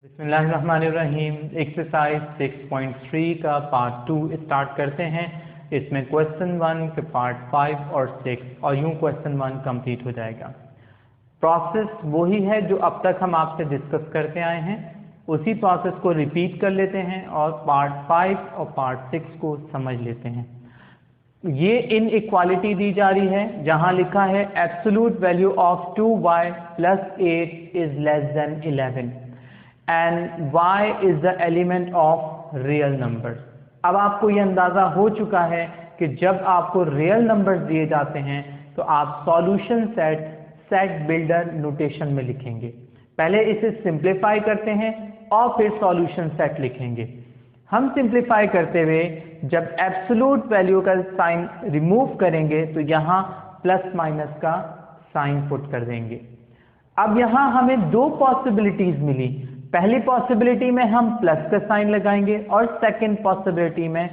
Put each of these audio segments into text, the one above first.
बिस्मिल्लाहिर्रहमानिर्रहीम। एक्सरसाइज 6.3 का part 2 start करते हैं। इसमें क्वेश्चन 1 के पार्ट 5 और 6 और यूं क्वेश्चन 1 कंप्लीट हो जाएगा। प्रोसेस वही है जो अब तक हम आपसे डिस्कस करते आए हैं, उसी प्रोसेस को रिपीट कर लेते हैं और पार्ट 5 और पार्ट 6 को समझ लेते हैं। ये इनइक्वालिटी दी जा रही है जहां लिखा है absolute value of 2y + 8 is less then 11 and y is the element of real numbers. अब आपको ये अंदाजा हो चुका है कि जब आपको रियल नंबर्स दिए जाते हैं तो आप सॉल्यूशन सेट बिल्डर नोटेशन में लिखेंगे। पहले इसे सिंप्लीफाई करते हैं और फिर सॉल्यूशन सेट लिखेंगे। हम सिंप्लीफाई करते हुए जब एब्सोल्यूट वैल्यू का साइन रिमूव करेंगे तो यहाँ प्लस माइनस का साइन पुट कर देंगे। अब यहाँ हमें दो पॉसिबिलिटीज मिली। पहली पॉसिबिलिटी में हम प्लस का साइन लगाएंगे और सेकंड पॉसिबिलिटी में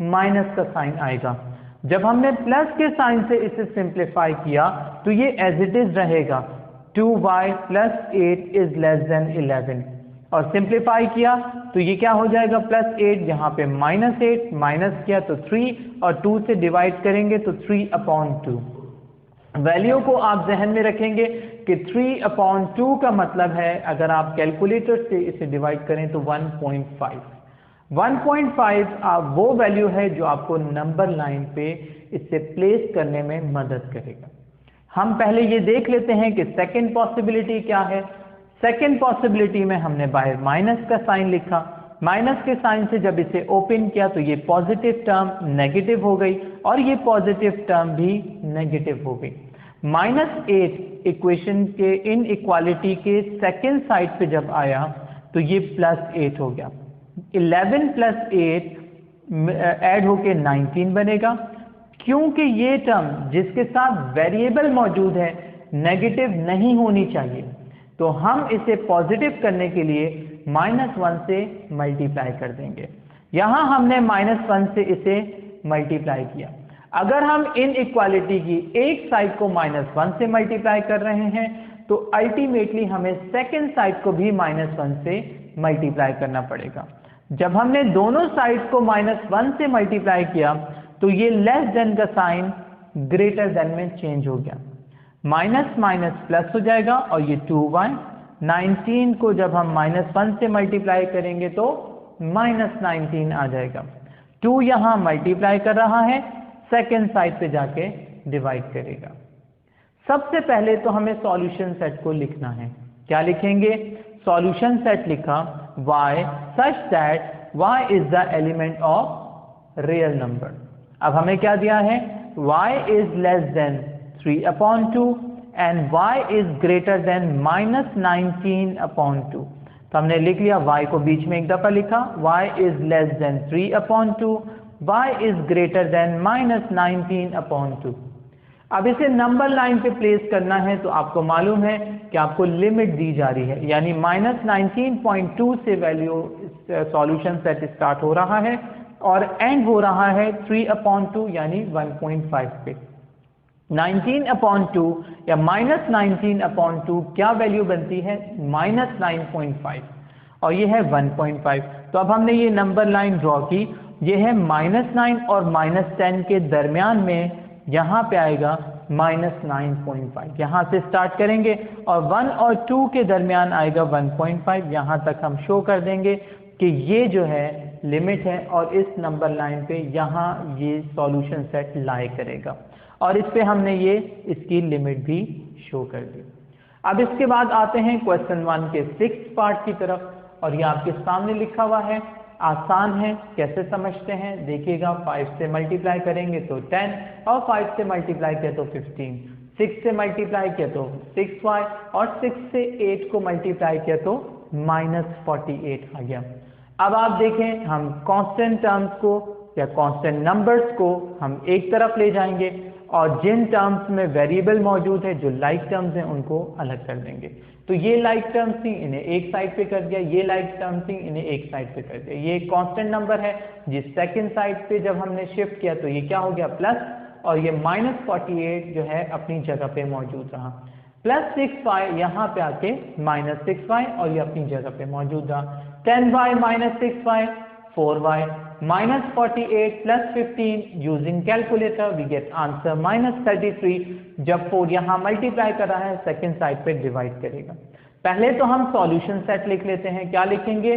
माइनस का साइन आएगा। जब हमने प्लस के साइन से इसे सिंप्लीफाई किया तो ये एज इट इज रहेगा 2y + 8 इज लेस देन 11 और सिंप्लीफाई किया तो ये क्या हो जाएगा +8, यहाँ पे -8 माइनस किया तो 3 और 2 से डिवाइड करेंगे तो 3/2। वैल्यू को आप जहन में रखेंगे कि 3/2 का मतलब है अगर आप कैलकुलेटर से इसे डिवाइड करें तो 1.5। 1.5 वो वैल्यू है जो आपको नंबर लाइन पे इसे प्लेस करने में मदद करेगा। हम पहले ये देख लेते हैं कि सेकंड पॉसिबिलिटी क्या है। सेकंड पॉसिबिलिटी में हमने बाहर माइनस का साइन लिखा। माइनस के साइन से जब इसे ओपन किया तो ये पॉजिटिव टर्म नेगेटिव हो गई और ये पॉजिटिव टर्म भी नेगेटिव हो गई। -8 इक्वेशन के इनइक्वालिटी के सेकंड साइड पे जब आया तो ये +8 हो गया। 11 + 8 ऐड होके 19 बनेगा। क्योंकि ये टर्म जिसके साथ वेरिएबल मौजूद है नेगेटिव नहीं होनी चाहिए, तो हम इसे पॉजिटिव करने के लिए -1 से मल्टीप्लाई कर देंगे। यहां हमने -1 से इसे मल्टीप्लाई किया। अगर हम इनइक्वालिटी की एक साइड को -1 से मल्टीप्लाई कर रहे हैं तो अल्टीमेटली हमें सेकंड साइड को भी -1 से मल्टीप्लाई करना पड़ेगा। जब हमने दोनों साइड को -1 से मल्टीप्लाई किया तो ये लेस देन का साइन ग्रेटर देन में चेंज हो गया। माइनस माइनस प्लस हो जाएगा और ये 2y। 19 को जब हम -1 से मल्टीप्लाई करेंगे तो -19 आ जाएगा। 2 यहां मल्टीप्लाई कर रहा है, सेकेंड साइड पे जाके डिवाइड करेगा। सबसे पहले तो हमें सॉल्यूशन सेट को लिखना है। क्या लिखेंगे? सॉल्यूशन सेट लिखा y such that y is the element of real number। अब हमें क्या दिया है? y is less than 3/2 and y is greater than -19/2। तो हमने लिख लिया, y को बीच में एक दफा लिखा, y is less than 3/2, y is greater than -19/2। अब इसे नंबर लाइन पे प्लेस करना है तो आपको मालूम है कि आपको लिमिट दी जा रही है, यानी -19.2 से वैल्यू सॉल्यूशन सेट स्टार्ट हो रहा है और एंड हो रहा है 3/2 यानी 1.5 पे। 19/2 या -19/2 क्या वैल्यू बनती है? -9.5 और ये है 1.5। तो अब हमने ये नंबर लाइन ड्रॉ की, ये है -9 और -10 के दरमियान में, यहाँ पे आएगा -9.5। यहाँ से स्टार्ट करेंगे और 1 और 2 के दरमियान आएगा 1.5। यहाँ तक हम शो कर देंगे कि ये जो है लिमिट है और इस नंबर लाइन पे यहाँ ये सॉल्यूशन सेट लाई करेगा और इस पे हमने ये इसकी लिमिट भी शो कर दी। अब इसके बाद आते हैं क्वेश्चन 1 के 6th पार्ट की तरफ और ये आपके सामने लिखा हुआ है। आसान है, कैसे समझते हैं देखिएगा। 5 से मल्टीप्लाई करेंगे तो 10 और 5 से मल्टीप्लाई किया तो 15, 6 से मल्टीप्लाई किया तो 6y और 6 से 8 को मल्टीप्लाई किया तो -48 आ गया। अब आप देखें, हम कांस्टेंट टर्म्स को या कांस्टेंट नंबर्स को हम एक तरफ ले जाएंगे और जिन टर्म्स में वेरिएबल मौजूद है, जो लाइक टर्म्स हैं, उनको अलग कर देंगे। तो ये लाइक टर्म्स थी, इन्हें एक साइड पे कर दिया, ये लाइक टर्म्स थी, इन्हें एक साइड पे कर दिया। ये एक कांस्टेंट नंबर है जिस सेकंड साइड पे जब हमने शिफ्ट किया तो ये क्या हो गया? प्लस, और ये -48 जो है अपनी जगह पे मौजूद रहा। प्लस 6y यहाँ पे आके माइनस 6y और ये अपनी जगह पे मौजूद रहा। 10y minus 6y 4y minus 48 plus 15 using calculator we get answer minus 33। जब 4 यहाँ मल्टीप्लाई कर रहा है सेकेंड साइड पे डिवाइड करेगा। पहले तो हम सॉल्यूशन सेट लिख लेते हैं। क्या लिखेंगे?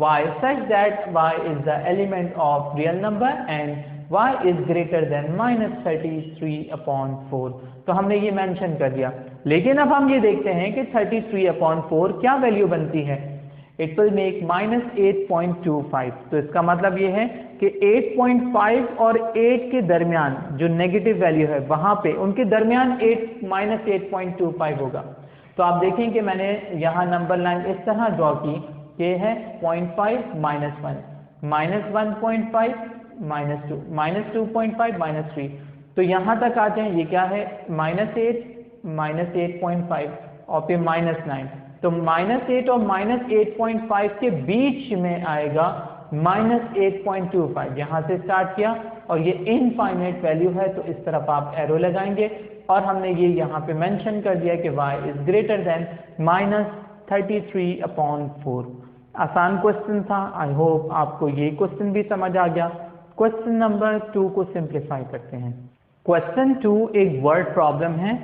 y such that y is the element of real number and y is greater than minus 33/4। तो हमने ये मेंशन कर दिया। लेकिन अब हम ये देखते हैं कि 33/4 क्या वैल्यू बनती है। It will make minus 8.25। तो इसका मतलब ये है कि 8.5 और 8 के दरमियान जो नेगेटिव वैल्यू है वहां पे उनके दरमियान माइनस 8.25 होगा। तो आप देखें कि मैंने यहाँ नंबर लाइन इस तरह ड्रॉ की कि है 0.5 minus 1 minus 1.5 minus 2 minus 2.5 minus 3। तो यहाँ तक आ जाए ये क्या है माइनस 8 माइनस 8.5 और फिर माइनस 9। तो माइनस 8 और माइनस 8.5 के बीच में आएगा माइनस 8.25। यहाँ से स्टार्ट किया और ये इनफाइनाइट वैल्यू है तो इस तरफ आप एरो लगाएंगे और हमने ये यहाँ पे मेंशन कर दिया कि y is greater than minus 33/4। आसान क्वेश्चन था। आई होप आपको ये क्वेश्चन भी समझ आ गया। क्वेश्चन नंबर 2 को सिंप्लीफाई करते हैं। क्वेश्चन 2 एक वर्ड प्रॉब्लम है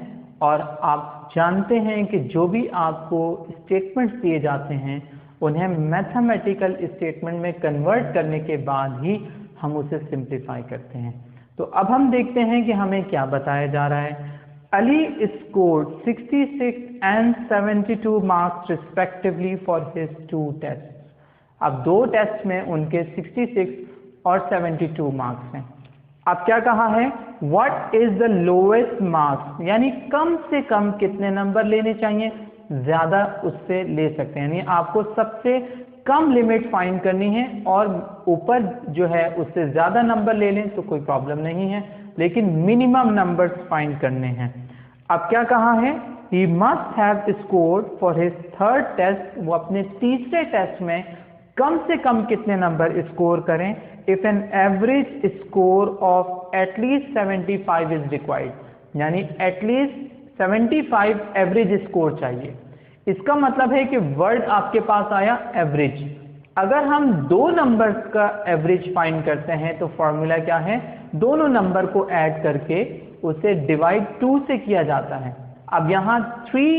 और आप जानते हैं कि जो भी आपको स्टेटमेंट्स दिए जाते हैं उन्हें मैथमेटिकल स्टेटमेंट में कन्वर्ट करने के बाद ही हम उसे सिंप्लीफाई करते हैं। तो अब हम देखते हैं कि हमें क्या बताया जा रहा है। Ali scored 66 and 72 marks respectively for his 2 test. अब 2 टेस्ट में उनके 66 और 72 मार्क्स हैं। अब क्या कहा है? What is the lowest marks, यानी कम से कम कितने नंबर लेने चाहिए, ज्यादा उससे ले सकते हैं। यानी आपको सबसे कम लिमिट फाइंड करनी है और ऊपर जो है उससे ज्यादा नंबर ले लें तो कोई प्रॉब्लम नहीं है, लेकिन मिनिमम नंबर्स फाइंड करने हैं। अब क्या कहा है? He must have scored for his third test. वो अपने तीसरे टेस्ट में कम से कम कितने नंबर स्कोर करें। If an average score of at least 75 is required, यानी एटलीस्ट 75 एवरेज स्कोर चाहिए। इसका मतलब है कि वर्ड आपके पास आया एवरेज। अगर हम 2 नंबर्स का एवरेज फाइंड करते हैं तो फॉर्मूला क्या है? दोनों नंबर को ऐड करके उसे डिवाइड 2 से किया जाता है। अब यहाँ 3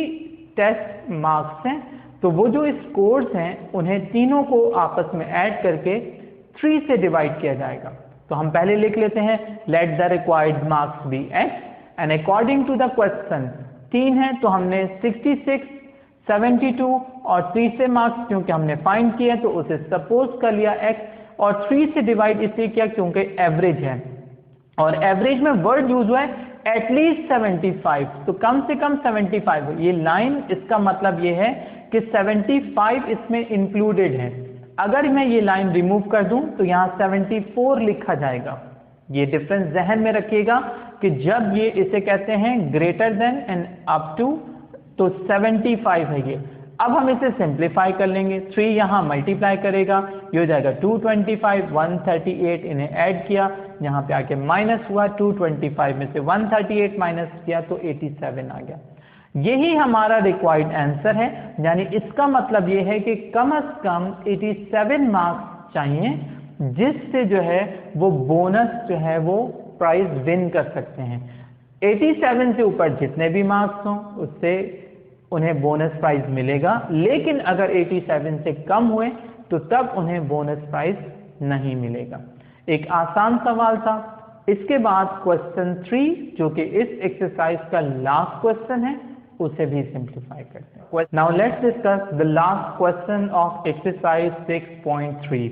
टेस्ट मार्क्स हैं तो वो जो स्कोर्स हैं उन्हें तीनों को आपस में ऐड करके 3 से डिवाइड किया जाएगा। तो हम पहले लिख लेते हैं let the required marks be x and according to the question 3 है तो हमने 66 72 और 3 से मार्क्स क्योंकि हमने फाइंड किया तो उसे सपोज कर लिया x और 3 से डिवाइड इसलिए किया क्योंकि एवरेज है और एवरेज में वर्ड यूज हुआ है एटलीस्ट 75। तो कम से कम 75। ये लाइन इसका मतलब ये है कि 75 इसमें इंक्लूडेड है। अगर मैं ये लाइन रिमूव कर दूं तो यहाँ 74 लिखा जाएगा। ये डिफरेंस जहन में रखिएगा कि जब ये इसे कहते हैं greater than and up to तो 75 है ये। अब हम इसे सिंप्लीफाई कर लेंगे। 3 यहाँ मल्टीप्लाई करेगा, ये हो जाएगा 225 138 इन्हें ऐड किया, यहाँ पे आके माइनस हुआ 225 में से 138 माइनस किया तो 87 आ गया। यही हमारा रिक्वायर्ड आंसर है। यानी इसका मतलब ये है कि कम से कम 87 मार्क्स चाहिए जिससे जो है वो बोनस जो है वो प्राइज विन कर सकते हैं। 87 से ऊपर जितने भी मार्क्स हों उससे उन्हें बोनस प्राइज मिलेगा, लेकिन अगर 87 से कम हुए तो तब उन्हें बोनस प्राइज नहीं मिलेगा। एक आसान सवाल था। इसके बाद क्वेश्चन 3 जो कि इस एक्सरसाइज का लास्ट क्वेश्चन है उसे भी सिंप्लीफाई करते हैं। Now let's discuss the last question of exercise 6.3।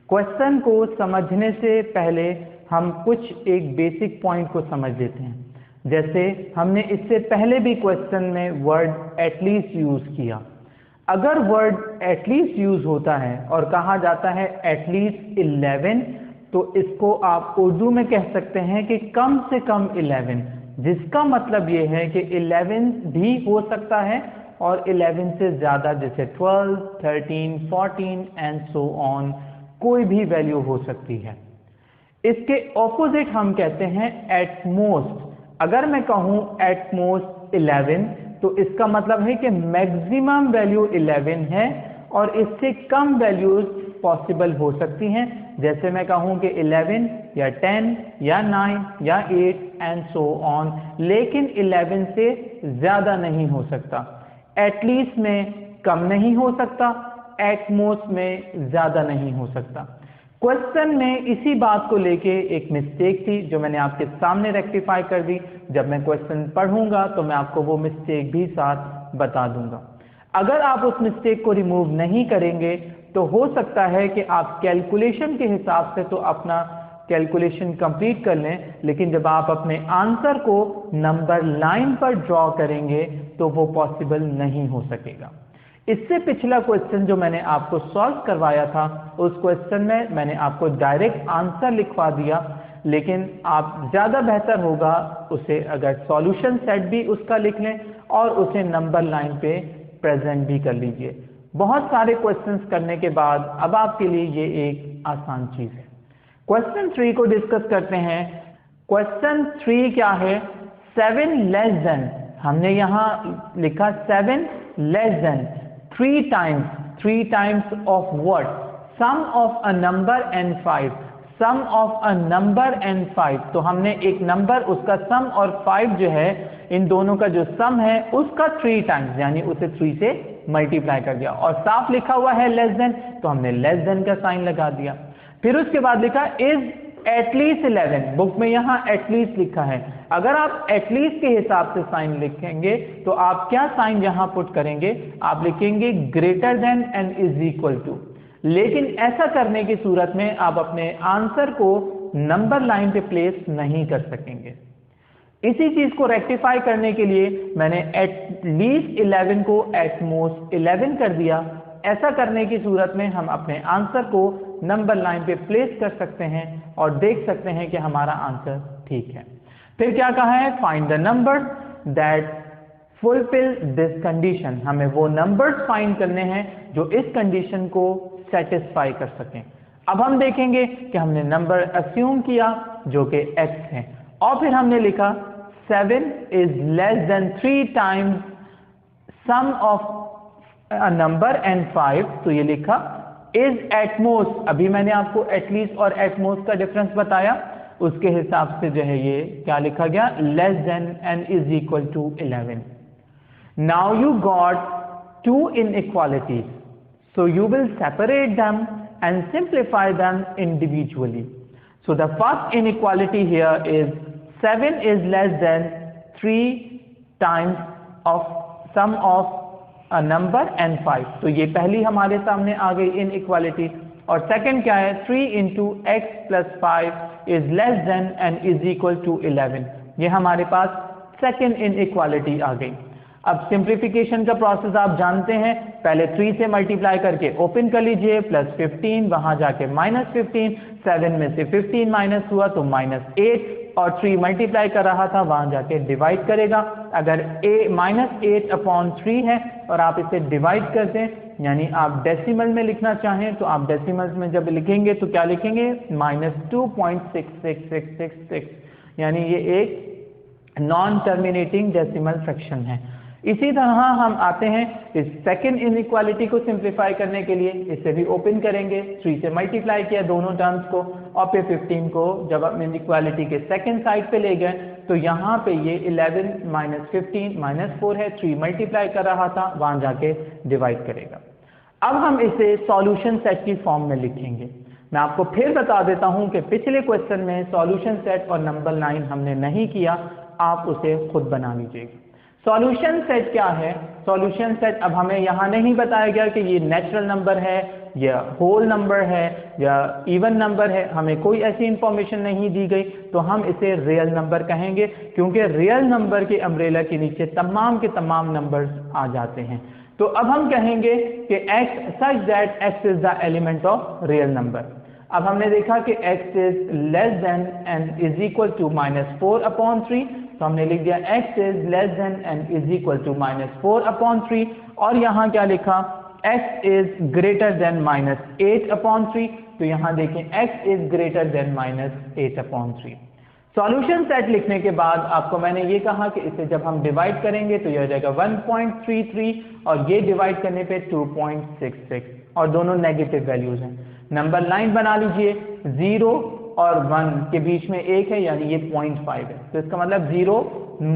Question को समझने से पहले हम कुछ एक बेसिक पॉइंट को समझ लेते हैं। जैसे हमने इससे पहले भी क्वेश्चन में वर्ड एटलीस्ट यूज किया। अगर वर्ड एटलीस्ट यूज होता है और कहा जाता है एटलीस्ट 11 तो इसको आप उर्दू में कह सकते हैं कि कम से कम 11, जिसका मतलब ये है कि 11 भी हो सकता है और 11 से ज्यादा जैसे 12, 13, 14 एंड सो ऑन कोई भी वैल्यू हो सकती है। इसके ऑपोजिट हम कहते हैं एट मोस्ट। अगर मैं कहूं एट मोस्ट 11 तो इसका मतलब है कि मैक्सिमम वैल्यू 11 है और इससे कम वैल्यूज पॉसिबल हो सकती हैं। जैसे मैं कहूं कि 11 या 10 या 9 या 8 एंड सो ऑन, लेकिन 11 से ज़्यादा नहीं हो सकता। एटलीस्ट में कम नहीं हो सकता, एट मोस्ट में ज़्यादा नहीं हो सकता। क्वेश्चन में इसी बात को लेके एक मिस्टेक थी जो मैंने आपके सामने रेक्टिफाई कर दी। जब मैं क्वेश्चन पढ़ूंगा तो मैं आपको वो मिस्टेक भी साथ बता दूंगा। अगर आप उस मिस्टेक को रिमूव नहीं करेंगे तो हो सकता है कि आप कैलकुलेशन के हिसाब से तो अपना कैलकुलेशन कंप्लीट कर लें, लेकिन जब आप अपने आंसर को नंबर लाइन पर ड्रॉ करेंगे तो वो पॉसिबल नहीं हो सकेगा। इससे पिछला क्वेश्चन जो मैंने आपको सॉल्व करवाया था, उस क्वेश्चन में मैंने आपको डायरेक्ट आंसर लिखवा दिया, लेकिन आप ज़्यादा बेहतर होगा उसे अगर सॉल्यूशन सेट भी उसका लिख लें और उसे नंबर लाइन पे प्रेजेंट भी कर लीजिए। बहुत सारे क्वेश्चंस करने के बाद अब आपके लिए ये एक आसान चीज़ है। क्वेश्चन 3 को डिस्कस करते हैं। क्वेश्चन 3 क्या है? 7 लेस देन, हमने यहाँ लिखा 7 less than 3 times of what? Sum of a number and 5, sum of a number and 5। तो हमने एक नंबर, उसका सम और 5 जो है, इन दोनों का जो सम है उसका 3 टाइम्स, यानी उसे 3 से मल्टीप्लाई कर दिया। और साफ लिखा हुआ है लेस देन, तो हमने लेस देन का साइन लगा दिया। फिर उसके बाद लिखा इज एटलीस्ट 11, बुक में यहाँ एटलीस्ट लिखा है। अगर आप एटलीस्ट के हिसाब से साइन लिखेंगे तो आप क्या साइन यहाँ पुट करेंगे? आप लिखेंगे greater than and is equal to. लेकिन ऐसा करने की सूरत में आप अपने आंसर को नंबर लाइन पे प्लेस नहीं कर सकेंगे। इसी चीज को रेक्टिफाई करने के लिए मैंने एटलीस्ट 11 को एटमोस्ट 11 कर दिया। ऐसा करने की सूरत में हम अपने आंसर को नंबर लाइन पे प्लेस कर सकते हैं और देख सकते हैं कि हमारा आंसर ठीक है। फिर क्या कहा है? Find the numbers that fulfil this condition. हमें वो नंबर्स फाइंड करने हैं जो इस कंडीशन को सेटिस्फाई कर सकें। अब हम देखेंगे कि हमने नंबर अस्यूम किया जो कि x है, और फिर हमने लिखा 7 is less than 3 times sum of a number and 5। तो ये लिखा इज एटमोस्ट, अभी मैंने आपको एटलीस्ट और एटमोस्ट का डिफरेंस बताया, उसके हिसाब से जो है ये क्या लिखा गया? Less than and is equal to 11। Now you got 2 inequalities, so you will separate them and simplify them individually. So the first inequality here is 7 is less than 3 times of sum of a number and 5. तो ये पहली हमारे सामने आ गई inequality। और second क्या है? 3 into x plus 5 is less than and is equal to 11। ये हमारे पास सेकंड inequality आ गई। अब सिंप्लीफिकेशन का प्रोसेस आप जानते हैं, पहले 3 से मल्टीप्लाई करके ओपन कर लीजिए, प्लस 15, वहां जाके माइनस 15, 7 में से 15 माइनस हुआ तो -8, और 3 मल्टीप्लाई कर रहा था वहां जाके डिवाइड करेगा। अगर -8/3 है और आप इसे डिवाइड करते हैं, यानी आप डेसिमल में लिखना चाहें तो आप डेसिमल्स में जब लिखेंगे तो क्या लिखेंगे? -2.66666, यानी ये एक नॉन टर्मिनेटिंग डेसिमल फ्रैक्शन है। इसी तरह हम आते हैं इस सेकंड इनइक्वालिटी को सिंप्लीफाई करने के लिए, इसे भी ओपन करेंगे, 3 से मल्टीप्लाई किया दोनों टर्म्स को, और फिर 15 को जब हम इनइक्वालिटी के सेकंड साइड पे ले गए तो यहाँ पे ये 11 - 15 -4 है, 3 मल्टीप्लाई कर रहा था वहां जाके डिवाइड करेगा। अब हम इसे सॉल्यूशन सेट की फॉर्म में लिखेंगे। मैं आपको फिर बता देता हूं कि पिछले क्वेश्चन में सॉल्यूशन सेट और नंबर लाइन हमने नहीं किया, आप उसे खुद बना लीजिएगा। सॉल्यूशन सेट क्या है? सॉल्यूशन सेट अब हमें यहाँ नहीं बताया गया कि ये नेचुरल नंबर है या होल नंबर है या इवन नंबर है, हमें कोई ऐसी इंफॉर्मेशन नहीं दी गई, तो हम इसे रियल नंबर कहेंगे, क्योंकि रियल नंबर के अम्ब्रेला के नीचे तमाम के तमाम नंबर्स आ जाते हैं। तो अब हम कहेंगे कि x such that x is the element of real number. अब हमने देखा कि x is less than and is equal to -4/3, तो हमने लिख दिया x is less than and is equal to -4/3, और यहाँ क्या लिखा? x इज ग्रेटर देन -8/3, तो यहाँ देखें x is greater than -8/3। Solution set लिखने के बाद आपको मैंने ये कहा कि इसे जब हम डिवाइड करेंगे तो यह हो जाएगा 1.33 और ये डिवाइड करने पे 2.66 और दोनों नेगेटिव वैल्यूज हैं। नंबर लाइन बना लीजिए, 0 और 1 के बीच में 1 है यानी ये 0.5 है, तो इसका मतलब 0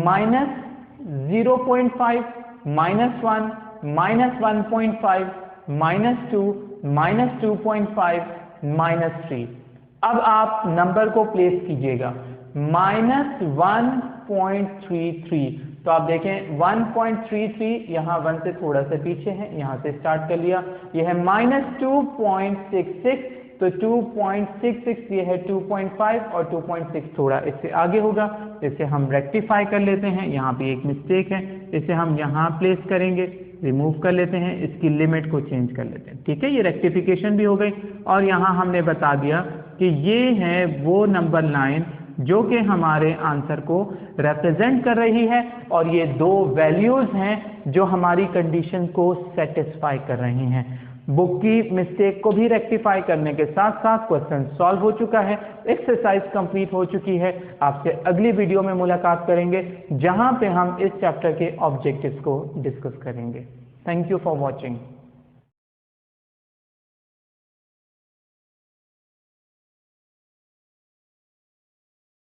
minus 0.5 minus 1 minus 1.5 minus 2 minus 2.5 minus 3। अब आप नंबर को प्लेस कीजिएगा माइनस 1.33, तो आप देखें 1.33 यहाँ 1 से थोड़ा सा पीछे है, यहाँ से स्टार्ट कर लिया, यह है माइनस 2.66, तो 2.66 ये है 2.5 और 2.6 थोड़ा इससे आगे होगा, इसे हम रेक्टिफाई कर लेते हैं। यहाँ पे एक मिस्टेक है, इसे हम यहाँ प्लेस करेंगे, रिमूव कर लेते हैं, इसकी लिमिट को चेंज कर लेते हैं। ठीक है, ये रेक्टिफिकेशन भी हो गई और यहाँ हमने बता दिया कि ये है वो नंबर लाइन जो कि हमारे आंसर को रिप्रेजेंट कर रही है और ये दो वैल्यूज हैं जो हमारी कंडीशन को सेटिस्फाई कर रही हैं। बुक की मिस्टेक को भी रेक्टिफाई करने के साथ साथ क्वेश्चन सॉल्व हो चुका है, एक्सरसाइज कंप्लीट हो चुकी है। आपसे अगली वीडियो में मुलाकात करेंगे जहां पे हम इस चैप्टर के ऑब्जेक्टिव्स को डिस्कस करेंगे। Thank you for watching.